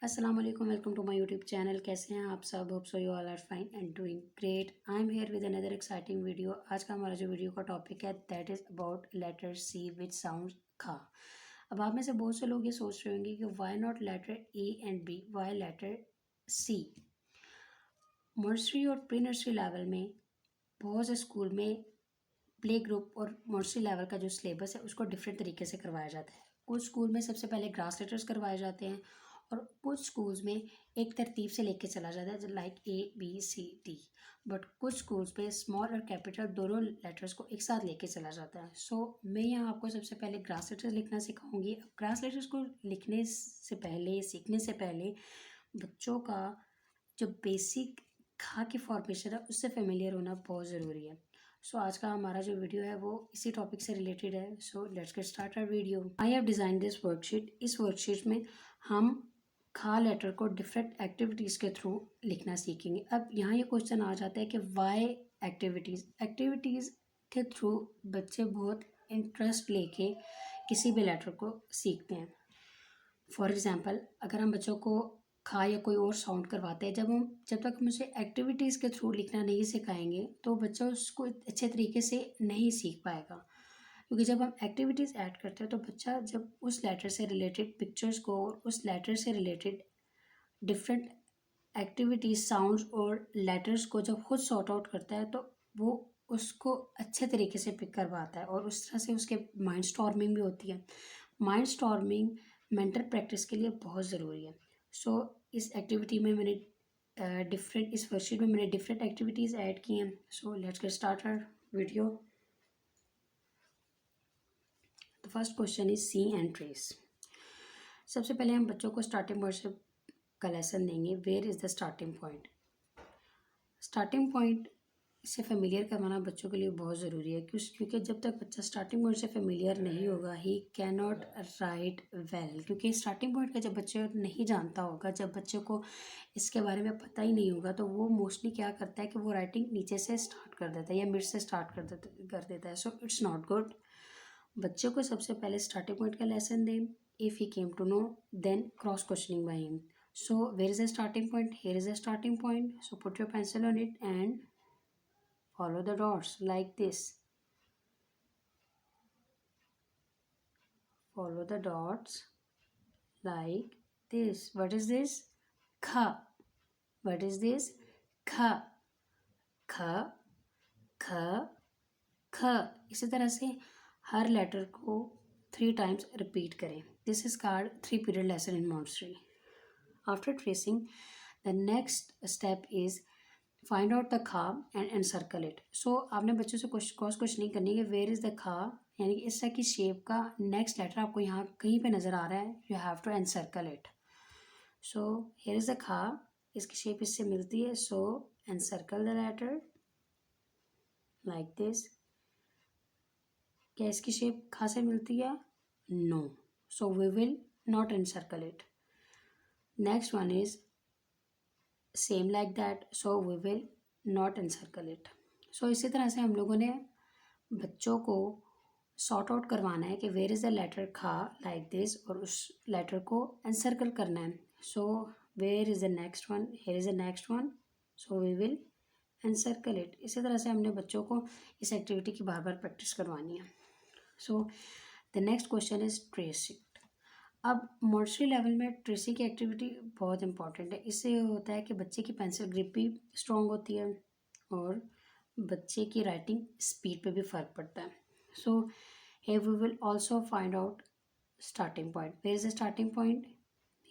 अस्सलाम वालेकुम, welcome to my YouTube channel. कैसे हैं आप सब? Hope so you all are fine and doing great. I am here with another exciting video. आज का हमारा जो वीडियो का टॉपिक है that is about letter C which sound खा। अब आप में से बहुत से लोग ये सोच रहे होंगे कि why not letter A and B, why letter C. Nursery और प्री नर्सरी लेवल में बहुत से स्कूल में प्ले ग्रुप और नर्सरी लेवल का जो सिलेबस है उसको डिफरेंट तरीके से करवाया जाता है। कुछ स्कूल में सबसे पहले ग्रास लेटर्स करवाए जाते हैं और कुछ स्कूल्स में एक तरतीब से लेके चला जाता है लाइक ABCD। बट कुछ स्कूल्स में स्मॉल और कैपिटल दोनों लेटर्स को एक साथ लेके चला जाता है। मैं यहाँ आपको सबसे पहले ग्रास लेटर्स लिखना सिखाऊंगी। अब ग्रास लेटर्स को लिखने से पहले, सीखने से पहले बच्चों का जो बेसिक खा की फॉर्मेशन है उससे फेमिलियर होना बहुत ज़रूरी है। आज का हमारा जो वीडियो है वो इसी टॉपिक से रिलेटेड है। Let's get start our video. I have design this worksheet. इस वर्कशीट में हम खा लेटर को डिफरेंट एक्टिविटीज़ के थ्रू लिखना सीखेंगे। अब यहाँ ये क्वेश्चन आ जाता है कि वाई एक्टिविटीज़ के थ्रू बच्चे बहुत इंटरेस्ट लेके किसी भी लेटर को सीखते हैं। फॉर एग्ज़ाम्पल, अगर हम बच्चों को खा या कोई और साउंड करवाते हैं, जब तक हम उसे एक्टिविटीज़ के थ्रू लिखना नहीं सिखाएंगे तो बच्चा उसको अच्छे तरीके से नहीं सीख पाएगा। क्योंकि जब हम एक्टिविटीज़ ऐड करते हैं तो बच्चा जब उस लेटर से रिलेटेड पिक्चर्स को और उस लेटर से रिलेटेड डिफरेंट एक्टिविटीज़, साउंड्स और लेटर्स को जब खुद सॉर्ट आउट करता है तो वो उसको अच्छे तरीके से पिक कर पाता है और उस तरह से उसके माइंड स्टॉर्मिंग भी होती है। माइंड स्टॉर्मिंग मेंटल प्रैक्टिस के लिए बहुत ज़रूरी है। इस एक्टिविटी में इस वर्कशीट में मैंने डिफरेंट एक्टिविटीज़ ऐड की हैं। Let's get start our video. The first question is see and trace. सबसे पहले हम बच्चों को स्टार्टिंग पॉइंट का लेसन देंगे। Where is the starting point. Starting point से फेमिलियर करवाना बच्चों के लिए बहुत ज़रूरी है क्योंकि जब तक बच्चा स्टार्टिंग पॉइंट से फेमिलियर नहीं होगा he can not right well. क्योंकि स्टार्टिंग पॉइंट का जब बच्चे नहीं जानता होगा, जब बच्चे को इसके बारे में पता ही नहीं होगा तो वो मोस्टली क्या करता है कि वो राइटिंग नीचे से स्टार्ट कर देता है या मिड से स्टार्ट कर देता है। So it's not good. बच्चे को सबसे पहले स्टार्टिंग पॉइंट का लेसन दें। If he came to know then cross questioning by him. Where is a starting point? Here is a starting point. So put your pencil on it and follow the dots like this. Follow the dots like this. What is this? Kha. What is this? Kha. Kha. Kha. Kha. इसी तरह से हर letter को 3 times repeat करें। This is called 3 period lesson in Montessori. After tracing, the next step is find out the खा and encircle it. आपने बच्चों से cross questioning करनी है। वेयर इज़ द खा, यानी कि इस तरह की शेप का नेक्स्ट लेटर आपको यहाँ कहीं पे नज़र आ रहा है, you have to encircle it. Here is the खा, इसकी शेप इससे मिलती है। Encircle the letter like this. क्या इसकी शेप खा से मिलती है? No. We will not encircle it. Next one is same like that, we will not encircle it. इसी तरह से हम लोगों ने बच्चों को सॉर्ट आउट करवाना है कि वेयर इज़ द लेटर खा लाइक दिस और उस लेटर को एनसर्कल करना है। Where is the next one? Here is the next one. We will encircle it. इसी तरह से हमने बच्चों को इस एक्टिविटी की बार बार प्रैक्टिस करवानी है। The next question is tracing. अब नर्सरी लेवल में ट्रेसिंग की एक्टिविटी बहुत इंपॉर्टेंट है। इससे ये होता है कि बच्चे की पेंसिल ग्रिप भी स्ट्रॉन्ग होती है और बच्चे की राइटिंग स्पीड पे भी फ़र्क पड़ता है। here we will also find out starting point. Where is the starting point?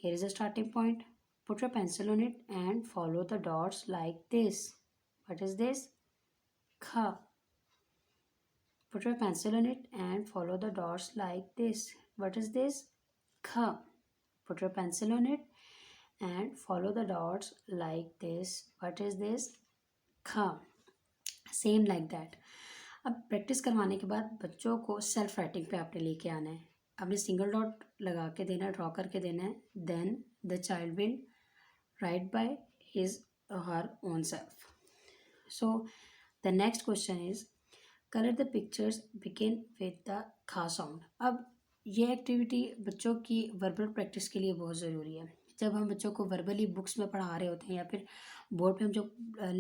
Here is the starting point. Put your pencil on it and follow the dots like this. What is this? Kha. Put your pencil on it and follow the dots like this. What is this? Kha. Put your pencil on it and follow the dots like this. What is this? Kha. Same like that. अब practice करवाने के बाद बच्चों को self writing पे आपने लेके आना है। आपने सिंगल डॉट लगा के देना है, ड्रॉ करके देना है। Then the child will write by his her own self. The next question is colour the pictures begin with the खा साउंड। अब ये एक्टिविटी बच्चों की वर्बल प्रैक्टिस के लिए बहुत ज़रूरी है। जब हम बच्चों को वर्बली बुक्स में पढ़ा रहे होते हैं या फिर बोर्ड पे हम जो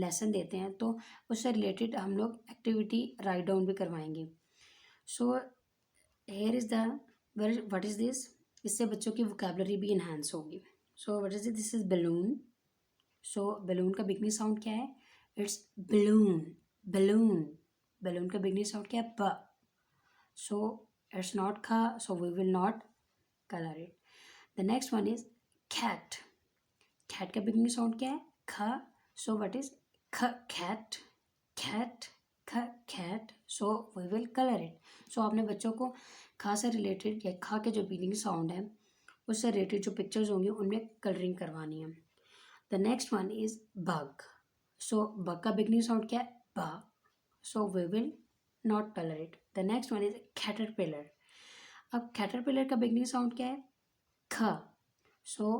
लेसन देते हैं तो उससे रिलेटेड हम लोग एक्टिविटी राइट डाउन भी करवाएंगे. So here is the what is this. इससे बच्चों की वोकेबलरी भी इन्हांस होगी. So what is this is balloon. So balloon का बिगनिंग साउंड क्या है? It's balloon. बलून. बलून का बिगनिंग साउंड क्या है? ब. सो इट्स नॉट ख, so we will not colour it. The next one is cat. cat का beginning sound क्या है? ख. सो व्हाट इज ख? cat. cat. ख. cat. So we will colour it. So आपने बच्चों को खा से रिलेटेड या खा के जो बिगनिंग साउंड है उससे रिलेटेड जो पिक्चर्स होंगी उनमें कलरिंग करवानी है. The next one is bug. So bug का बिगनिंग साउंड क्या है? ब. So we will not colour it. The next one is caterpillar. अब कैटरपिलर का बिगनिंग साउंड क्या है? ख. So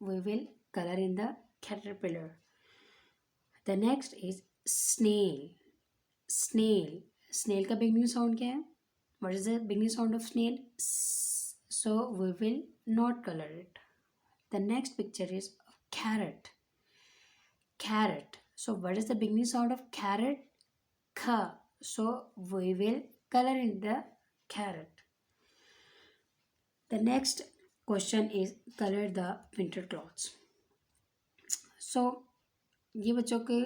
we will colour in the caterpillar. The next is snail. Snail. Snail का बिगनिंग साउंड क्या है? What is the beginning sound of snail? So we will not color it. The next picture is carrot. Carrot. So what is the beginning sound of carrot? Kha. So we will color in the carrot. The next question is color the winter clothes. So ये बच्चों के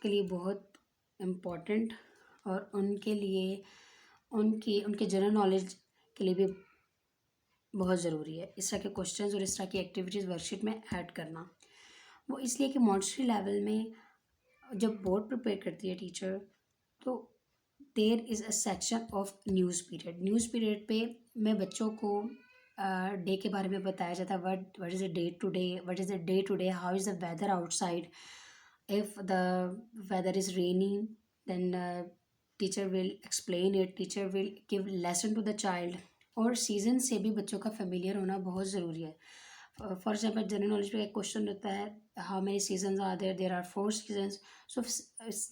लिए बहुत important और उनके लिए उनके general knowledge के लिए भी बहुत ज़रूरी है इस तरह के क्वेश्चंस और इस तरह की एक्टिविटीज़ वर्कशीट में ऐड करना. वो इसलिए कि मॉन्टेसरी लेवल में जब बोर्ड प्रिपेयर करती है टीचर तो there is a section of news period. News period पे मैं बच्चों को डे के बारे में बताया जाता है. What is the day today, what is the day today, how is the weather outside. If the weather is rainy then teacher will explain it, teacher will give lesson to the child. और season से भी बच्चों का familiar होना बहुत ज़रूरी है. For example general knowledge पे एक क्वेश्चन होता है how many seasons are there. There are 4 seasons. So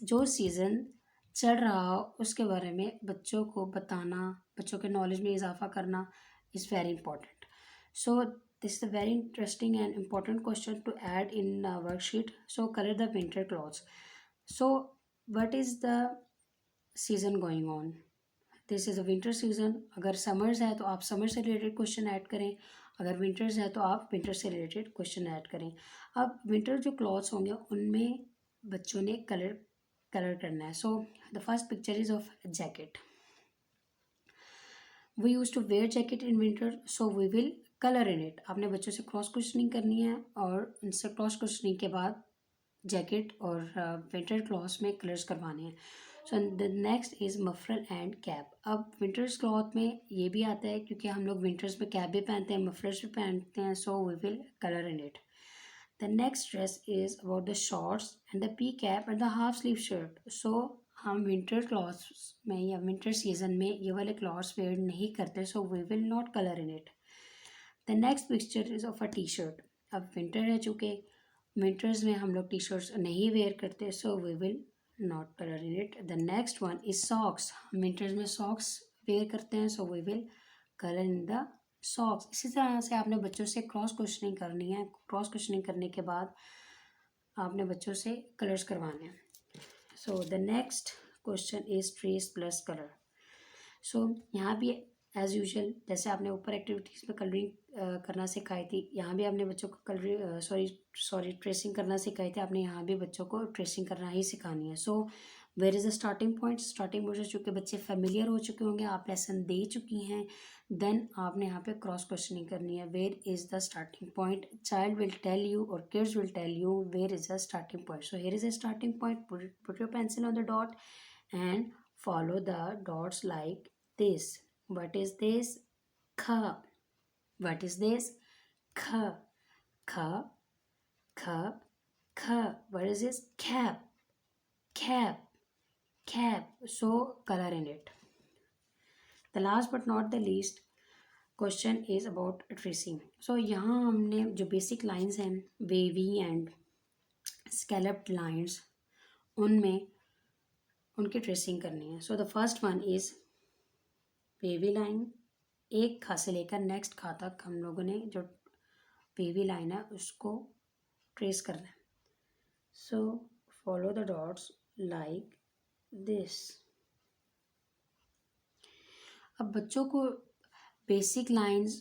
जो सीज़न चल रहा हो उसके बारे में बच्चों को बताना, बच्चों के नॉलेज में इजाफा करना is very important. So this is a very interesting and important question to add in worksheet. So color the winter clothes. So what is the season going on? This is a winter season. अगर summers है तो आप summer से related question add करें, अगर winters है तो आप विंटर से रिलेटेड क्वेश्चन ऐड करें. अब विंटर जो क्लॉथ्स होंगे उनमें बच्चों ने कलर करना है. So the first picture is of jacket. We use to wear jacket in winter so we will colour in it. आपने बच्चों से क्रॉस क्वेश्चनिंग करनी है और उनसे क्रॉस क्वेश्चनिंग के बाद जैकेट और विंटर क्लॉथ्स में कलर्स करवाने हैं. So the next is muffler and cap. अब विंटर्स क्लॉथ में ये भी आता है क्योंकि हम लोग विंटर्स में कैप भी पहनते हैं, मफलर्स भी पहनते हैं. So we will colour in it. The next dress is about the shorts and the P cap and the half sleeve shirt. So हम विंटर क्लॉथ्स में या विंटर सीजन में ये वाले क्लॉथ्स वेयर नहीं करते. So we will not colour in it. The next picture is of a T shirt. अब winter है चूँकि विंटर्स में हम लोग टी शर्ट्स नहीं वेयर करते. So we will not colour in it. The next one is socks. हम winters में सॉक्स वेयर करते हैं. So we will colour in the socks. इसी तरह से आपने बच्चों से क्रॉस क्वेश्चनिंग करनी है. क्रॉस क्वेश्चनिंग करने के बाद आपने बच्चों से कलर्स करवाने हैं. So the next question is trace plus colour. So यहाँ भी एज़ यूजुअल जैसे आपने ऊपर एक्टिविटीज़ में कलरिंग करना सिखाई थी, यहाँ भी आपने बच्चों को कलरिंग ट्रेसिंग करना सिखाई थी. आपने यहाँ भी बच्चों को ट्रेसिंग करना ही सिखानी है. So where is the starting point. Starting point से चूँकि बच्चे फेमिलियर हो चुके होंगे, आप लेसन दे चुकी हैं, देन आपने यहाँ पे क्रॉस क्वेश्चनिंग करनी है. Where is the starting point. Child will tell you और kids will tell you where is the starting point. So here is the starting point. Put your pencil on the dot and follow the dots like this. What is this? Kha. What is this? Kha. Kha. Kha. Kha. What is this? Cap. Cap. Cap. So color in it. The last but not the least question is about tracing. So यहाँ हमने जो basic lines हैं wavy and scalloped lines उनमें उनकी tracing करनी है. So the first one is wavy line. एक ख से लेकर नेक्स्ट ख तक हम लोगों ने जो वेवी लाइन है उसको ट्रेस करना है. So follow the dots like this. अब बच्चों को बेसिक लाइंस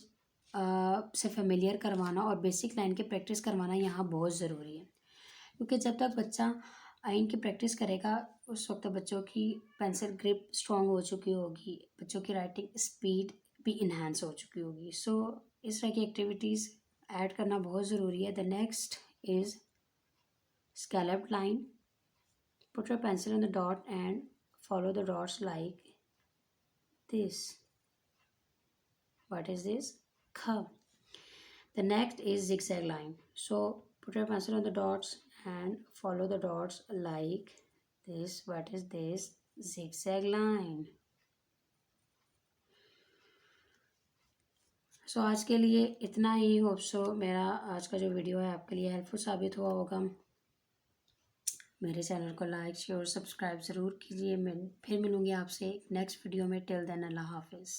से फेमिलियर करवाना और बेसिक लाइन की प्रैक्टिस करवाना यहाँ बहुत ज़रूरी है, क्योंकि जब तक बच्चा इनकी प्रैक्टिस करेगा उस वक्त बच्चों की पेंसिल ग्रिप स्ट्रॉन्ग हो चुकी होगी, बच्चों की राइटिंग स्पीड भी इन्हांस हो चुकी होगी. सो इस तरह की एक्टिविटीज़ ऐड करना बहुत ज़रूरी है. The next is scalloped line. Put your pencil on the dot and follow the dots like this. What is this? Kha. The next is zigzag line. So put your pencil on the dots and follow the dots like this. What is this? Zigzag line. सो आज के लिए इतना ही. Hope so मेरा आज का जो video है आपके लिए हेल्पफुल साबित हुआ होगा. मेरे चैनल को लाइक शेयर सब्सक्राइब ज़रूर कीजिए. मैं फिर मिलूँगी आपसे नेक्स्ट वीडियो में. टिल देन अल्लाह हाफिज़.